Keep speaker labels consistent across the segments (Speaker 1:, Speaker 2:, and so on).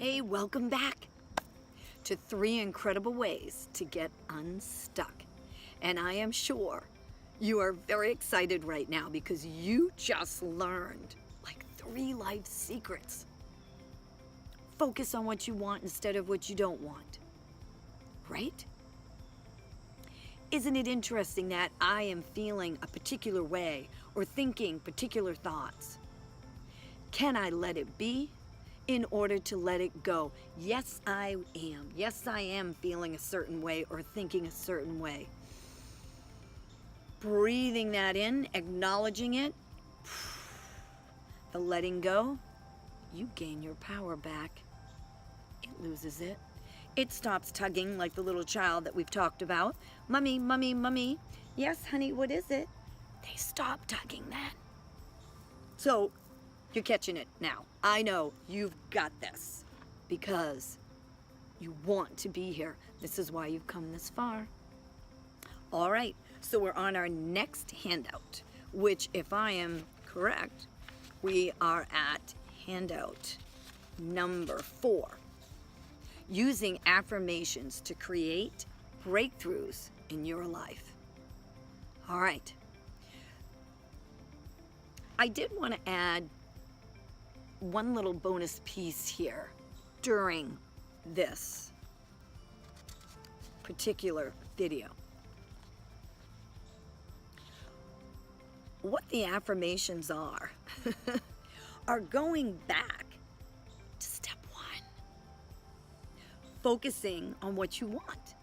Speaker 1: Hey, welcome back to 3 incredible ways to get unstuck. And I am sure you are very excited right now because you just learned like 3 life secrets. Focus on what you want instead of what you don't want, right? Isn't it interesting that I am feeling a particular way or thinking particular thoughts? Can I let it be in order to let it go? Yes, I am. Yes, I am feeling a certain way or thinking a certain way. Breathing that in, acknowledging it, the letting go, you gain your power back. It loses it. It stops tugging like the little child that we've talked about. Mummy, mummy, mummy. Yes, honey, what is it? They stop tugging then. So you're catching it now. I know you've got this because you want to be here. This is why you've come this far. All right, so we're on our next handout, which, if I am correct, we are at handout number 4. Using affirmations to create breakthroughs in your life. All right. I did want to add one little bonus piece here during this particular video. What the affirmations are going back to step 1. Focusing on what you want.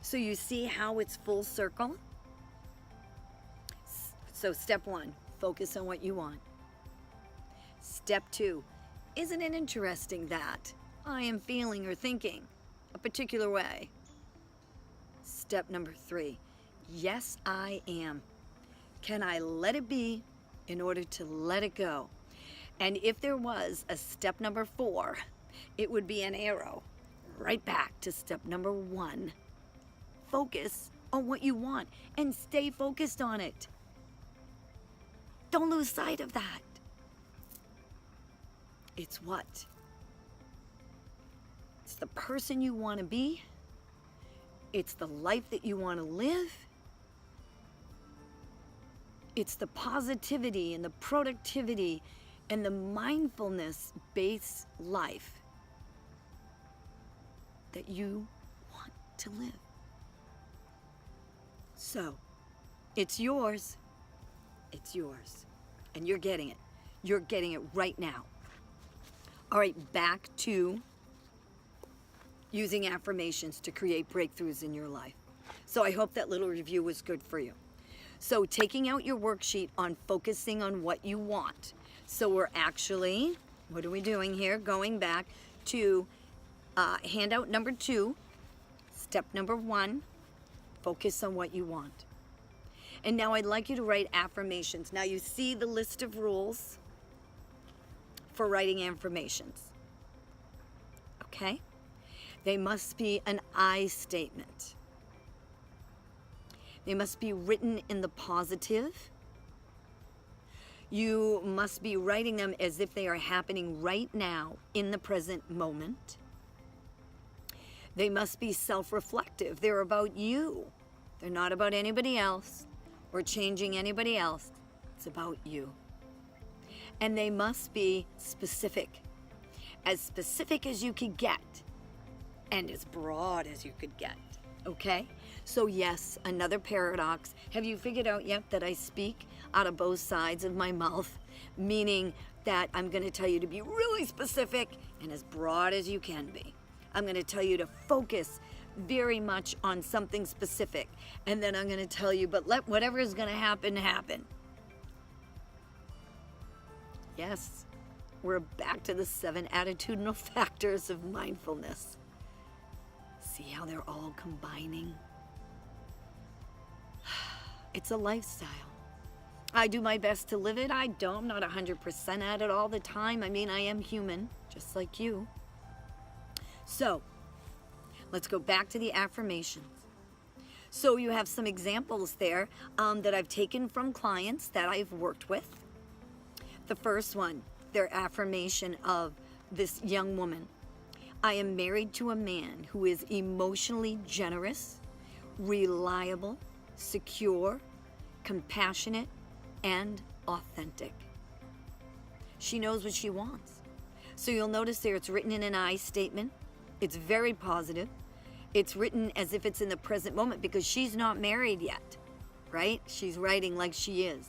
Speaker 1: So you see how it's full circle? So step 1, focus on what you want. Step 2, isn't it interesting that I am feeling or thinking a particular way? Step number 3, yes, I am. Can I let it be in order to let it go? And if there was a step number 4, it would be an arrow right back to step number 1. Focus on what you want and stay focused on it. Don't lose sight of that. It's what? It's the person you want to be. It's the life that you want to live. It's the positivity and the productivity and the mindfulness-based life that you want to live. So, it's yours. It's yours. And you're getting it. You're getting it right now. All right, back to using affirmations to create breakthroughs in your life. So I hope that little review was good for you. So taking out your worksheet on focusing on what you want. So we're actually, what are we doing here? Going back to handout number 2, step number 1, focus on what you want. And now I'd like you to write affirmations. Now you see the list of rules for writing affirmations. Okay? They must be an I statement. They must be written in the positive. You must be writing them as if they are happening right now in the present moment. They must be self-reflective. They're about you. They're not about anybody else or changing anybody else. It's about you. And they must be specific as you could get, and as broad as you could get. Okay? So yes, another paradox. Have you figured out yet that I speak out of both sides of my mouth? Meaning that I'm going to tell you to be really specific and as broad as you can be. I'm going to tell you to focus very much on something specific. And then I'm going to tell you, but let whatever is going to happen, happen. Yes, we're back to the 7 attitudinal factors of mindfulness. See how they're all combining? It's a lifestyle. I do my best to live it. I'm not 100% at it all the time. I mean, I am human, just like you. So, let's go back to the affirmations. So you have some examples there that I've taken from clients that I've worked with. The first one, their affirmation of this young woman I am married to a man who is emotionally generous, reliable, secure, compassionate, and authentic. She knows what she wants. So you'll notice there it's written in an I statement. It's very positive. It's written as if it's in the present moment because she's not married yet, right? She's writing like she is.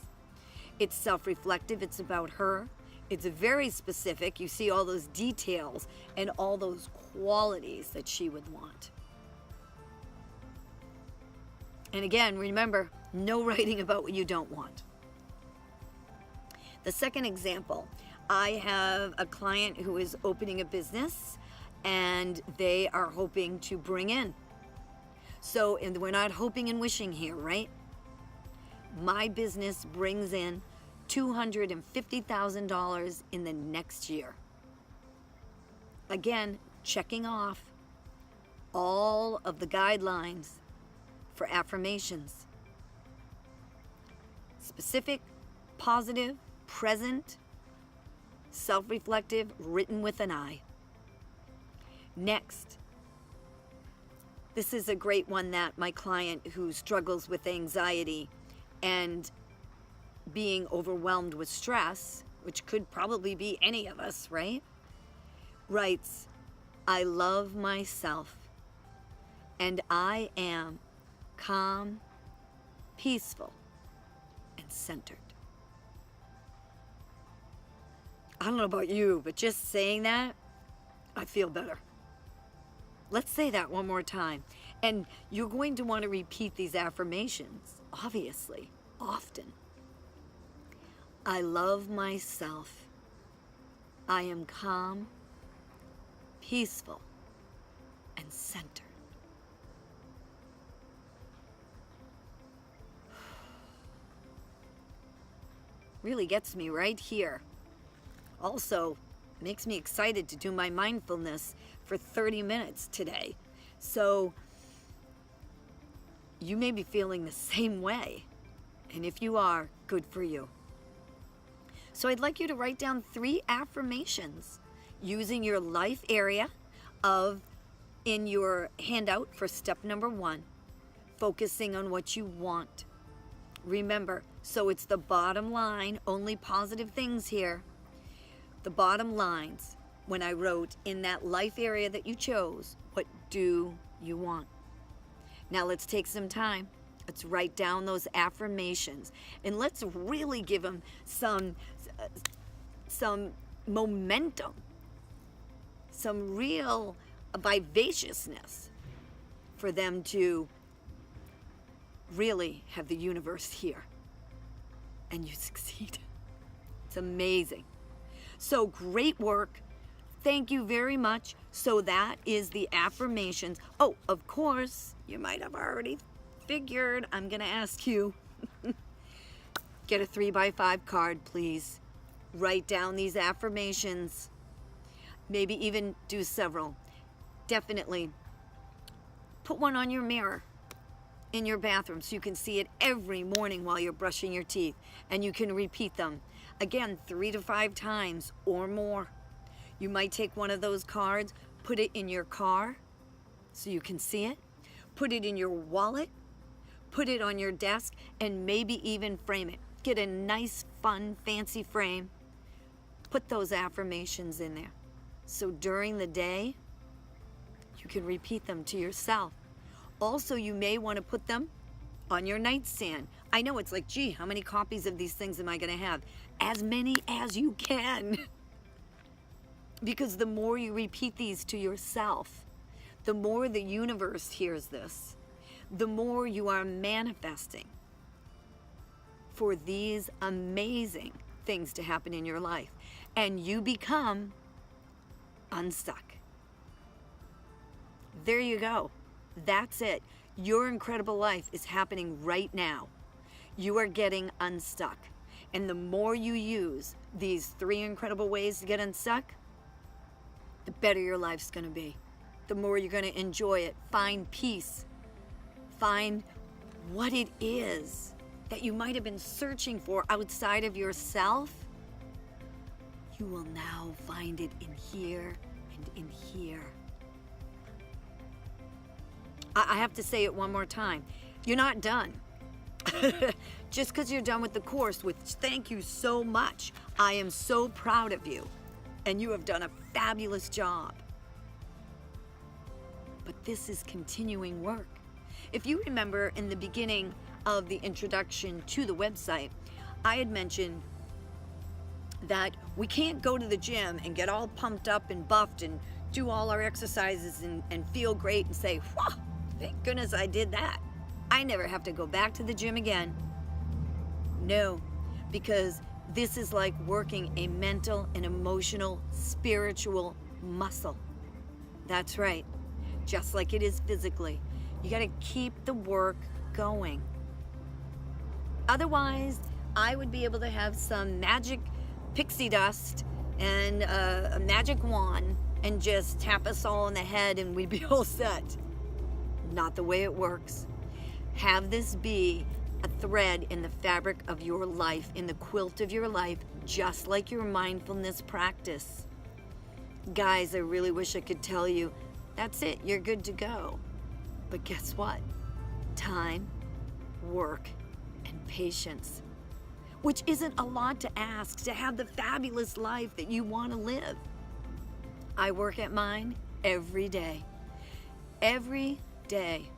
Speaker 1: It's self-reflective. It's about her. It's very specific. You see all those details and all those qualities that she would want. And again, remember, no writing about what you don't want. The second example, I have a client who is opening a business and they are hoping to bring in. So, and we're not hoping and wishing here, right? My business brings in $250,000 in the next year. Again, checking off all of the guidelines for affirmations. Specific, positive, present, self-reflective, written with an I. Next, this is a great one that my client who struggles with anxiety and being overwhelmed with stress, which could probably be any of us, right? Writes, I love myself and I am calm, peaceful, and centered. I don't know about you, but just saying that, I feel better. Let's say that one more time. And you're going to want to repeat these affirmations, obviously, often. I love myself. I am calm, peaceful, and centered. Really gets me right here. Also, makes me excited to do my mindfulness for 30 minutes today. So, you may be feeling the same way. And if you are, good for you. So I'd like you to write down 3 affirmations using your life area in your handout for step number 1, focusing on what you want. Remember, so it's the bottom line, only positive things here. The bottom lines, when I wrote in that life area that you chose, what do you want? Now let's take some time. Let's write down those affirmations and let's really give them some momentum, some real vivaciousness for them to really have the universe here and you succeed. It's amazing. So great work. Thank you very much. So that is the affirmations. Oh, of course, you might have already figured I'm going to ask you. Get a 3x5 card, please. Write down these affirmations. Maybe even do several. Definitely put one on your mirror in your bathroom so you can see it every morning while you're brushing your teeth, and you can repeat them again 3 to 5 times or more. You might take one of those cards, put it in your car so you can see it, put it in your wallet, put it on your desk, and maybe even frame it. Get a nice, fun, fancy frame. Put those affirmations in there. So during the day, you can repeat them to yourself. Also, you may want to put them on your nightstand. I know it's like, gee, how many copies of these things am I going to have? As many as you can. Because the more you repeat these to yourself, the more the universe hears this, the more you are manifesting for these amazing things to happen in your life. And you become unstuck. There you go. That's it. Your incredible life is happening right now. You are getting unstuck. And the more you use these 3 incredible ways to get unstuck, the better your life's going to be. The more you're going to enjoy it. Find peace. Find what it is that you might have been searching for outside of yourself. You will now find it in here and in here. I have to say it one more time. You're not done. Just because you're done with the course, which thank you so much. I am so proud of you, and you have done a fabulous job. But this is continuing work. If you remember in the beginning of the introduction to the website, I had mentioned that we can't go to the gym and get all pumped up and buffed and do all our exercises and feel great and say, "Whoa, thank goodness I did that. I never have to go back to the gym again." No, because this is like working a mental and emotional, spiritual muscle. That's right, just like it is physically. You got to keep the work going. Otherwise, I would be able to have some magic pixie dust and a magic wand and just tap us all on the head and we'd be all set. Not the way it works. Have this be a thread in the fabric of your life, in the quilt of your life, just like your mindfulness practice. Guys, I really wish I could tell you, that's it, you're good to go. But guess what? Time, work, and patience. Which isn't a lot to ask to have the fabulous life that you want to live. I work at mine every day. Every day.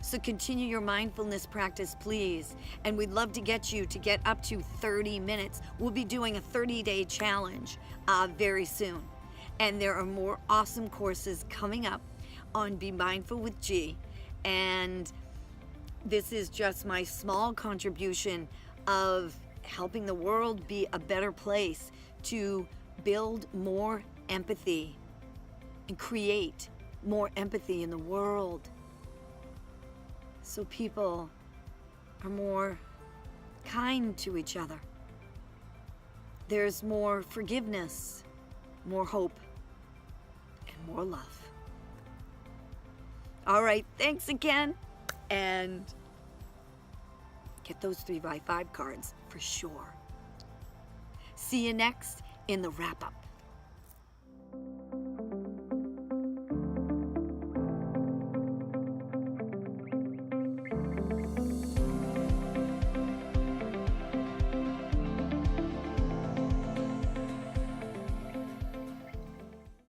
Speaker 1: So continue your mindfulness practice, please. And we'd love to get you to get up to 30 minutes. We'll be doing a 30-day challenge very soon. And there are more awesome courses coming up on Be Mindful with G. And this is just my small contribution of helping the world be a better place, to build more empathy and create more empathy in the world, so people are more kind to each other. There's more forgiveness, more hope, and more love. All right, thanks again, and get those 3x5 cards for sure. See you next in the wrap-up.